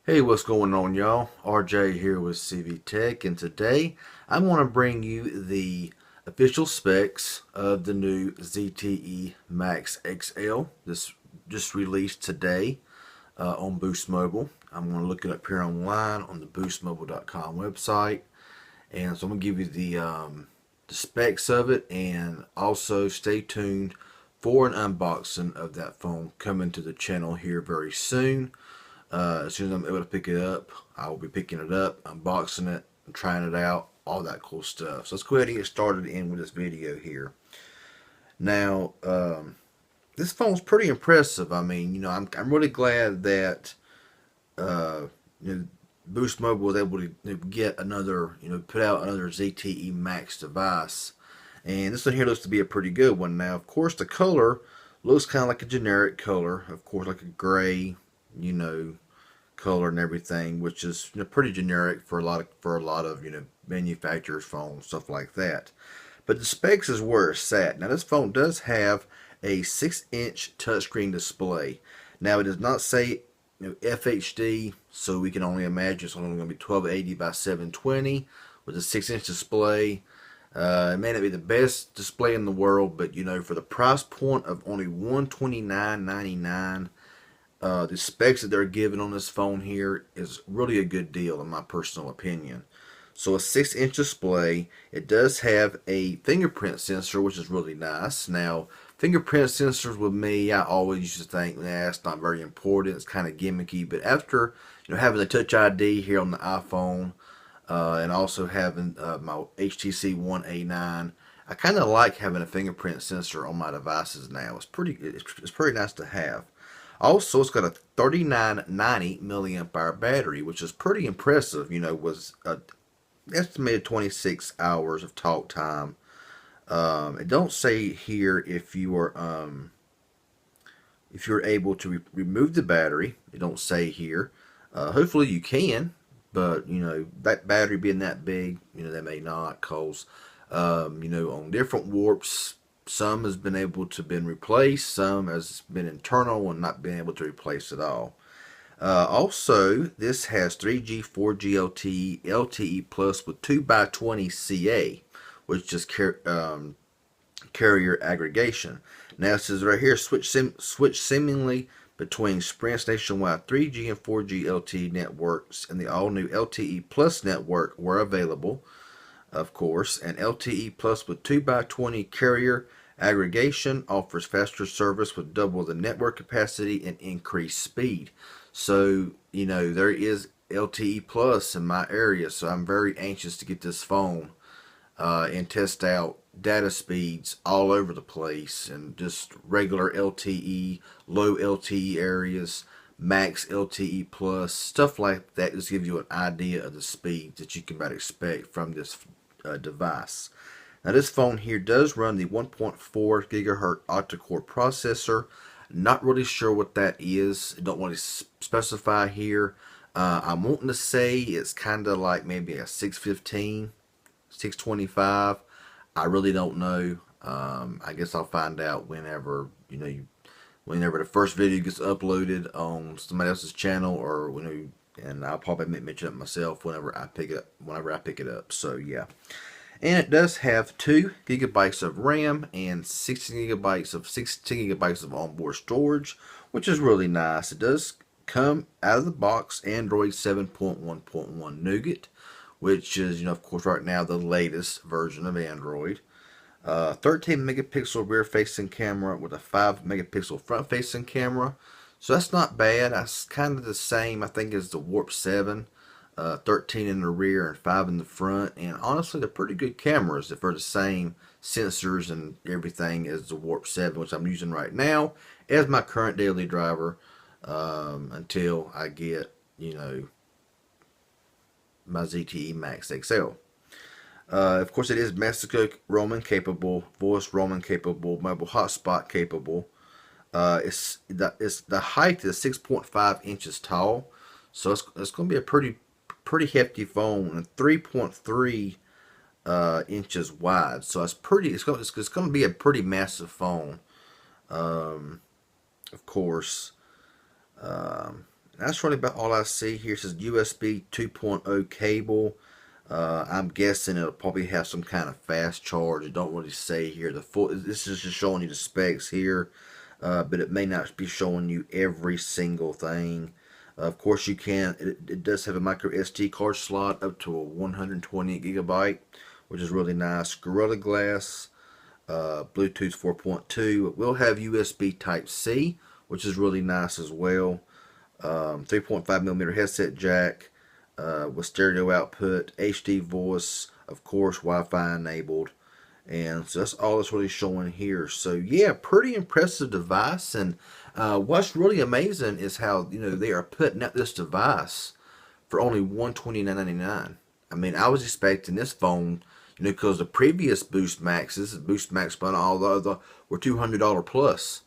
Hey, what's going on, y'all? RJ here with CV Tech, and today I'm going to bring you the official specs of the new ZTE Max XL. This just released today on Boost Mobile. I'm going to look it up here online on the boostmobile.com website, and so I'm going to give you the specs of it, and also stay tuned for an unboxing of that phone coming to the channel here very soon. As soon as I'm able to pick it up, I will be picking it up, unboxing it, and trying it out, all that cool stuff. So let's go ahead and get started in with this video here. Now, this phone's pretty impressive. I mean, I'm really glad that uh, you know, Boost Mobile was able to get another, put out another ZTE Max device. And this one here looks to be a pretty good one. Now, of course, the color looks kind of like a generic color, of course, like a gray, you know, color and everything, which is pretty generic for a lot of manufacturers' phones, stuff like that. But the specs is where it's at. Now this phone does have a 6-inch touchscreen display. Now it does not say FHD, so we can only imagine it's only going to be 1280 by 720 with a 6-inch display. It may not be the best display in the world, but for the price point of only $129.99, the specs that they're giving on this phone here is really a good deal in my personal opinion. So a 6-inch display. It does have a fingerprint sensor, which is really nice. Now, fingerprint sensors with me, I always used to think, nah, it's not very important. It's kind of gimmicky. But after having the Touch ID here on the iPhone, and also having my HTC One A9, I kind of like having a fingerprint sensor on my devices now. It's pretty nice to have. Also, it's got a 3990 milliamp hour battery, which is pretty impressive. Was estimated 26 hours of talk time. It don't say here if you're able to remove the battery. It don't say here. Hopefully you can, but that battery being that big, they may not, cause on different warps, some has been able to been replaced, some has been internal and not been able to replace at all. Also, this has 3G, 4G LTE Plus with 2x20 CA, which is carrier aggregation. Now it says right here, switch seemingly between Sprint's nationwide 3G and 4G LTE networks, and the all-new LTE Plus network were available, of course. And LTE Plus with 2x20 carrier aggregation offers faster service with double the network capacity and increased speed. So, there is LTE Plus in my area, so I'm very anxious to get this phone and test out data speeds all over the place, and just regular LTE, low LTE areas, max LTE Plus, stuff like that. Just give you an idea of the speeds that you can about expect from this device. Now this phone here does run the 1.4 gigahertz octa-core processor. Not really sure what that is. I don't want to specify here. I'm wanting to say it's kind of like maybe a 615, 625. I really don't know. I guess I'll find out whenever whenever the first video gets uploaded on somebody else's channel, or and I'll probably mention it myself whenever I pick it up. So yeah. And it does have 2 gigabytes of RAM and 16 gigabytes of onboard storage, which is really nice. It does come out of the box Android 7.1.1 Nougat, which is, of course, right now the latest version of Android. 13 megapixel rear facing camera with a 5 megapixel front facing camera. So that's not bad. That's kind of the same, I think, as the Warp 7. 13 in the rear and 5 in the front, and honestly they're pretty good cameras if they're the same sensors and everything as the Warp 7, which I'm using right now as my current daily driver, until I get my ZTE Max XL. Of course, it is Mexico roaming capable, voice roaming capable, mobile hotspot capable. It's the height is 6.5 inches tall, so it's going to be a pretty hefty phone, and 3.3 inches wide. So it's going to be a pretty massive phone. Of course, that's really about all I see here. It says USB 2.0 cable. I'm guessing it'll probably have some kind of fast charge. It don't really say here. The full. This is just showing you the specs here, but it may not be showing you every single thing. Of course, you can. It does have a micro SD card slot up to a 128 gigabyte, which is really nice. Gorilla Glass, Bluetooth 4.2. It will have USB Type C, which is really nice as well. 3.5 millimeter headset jack with stereo output, HD voice, of course, Wi-Fi enabled. And so that's all it's really showing here. So yeah, pretty impressive device. And what's really amazing is how, you know, they are putting out this device for only $129.99. I mean, I was expecting this phone, you know, because the previous Boost Maxes, Boost Max, but all the other were $200 plus,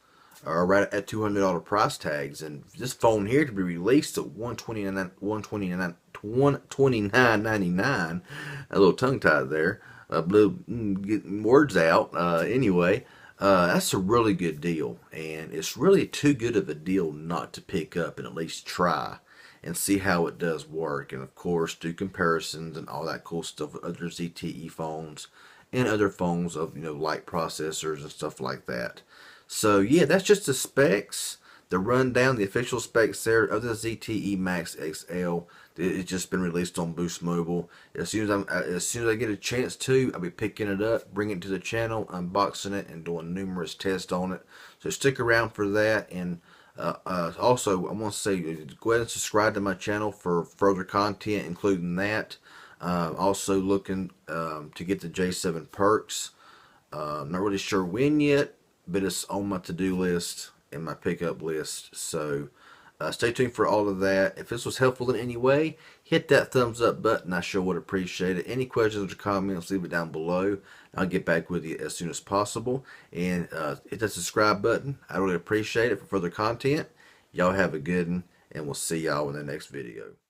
or right at $200 price tags. And this phone here to be released at $129.99. A little tongue tied there. Getting words out. Anyway, that's a really good deal, and it's really too good of a deal not to pick up and at least try and see how it does work. And of course, do comparisons and all that cool stuff with other ZTE phones and other phones of, you know, light processors and stuff like that. So yeah, that's just the specs, the rundown, the official specs there of the ZTE Max XL. It's just been released on Boost Mobile. As soon as I get a chance to, I'll be picking it up, bringing it to the channel, unboxing it, and doing numerous tests on it. So stick around for that. And also, I want to say, go ahead and subscribe to my channel for further content, including that. Also looking to get the J7 perks. Not really sure when yet, but it's on my to-do list and my pickup list. So stay tuned for all of that. If this was helpful in any way, hit that thumbs up button. I sure would appreciate it. Any questions or comments, leave it down below. I'll get back with you as soon as possible. And hit that subscribe button. I really appreciate it for further content. Y'all have a good one, and we'll see y'all in the next video.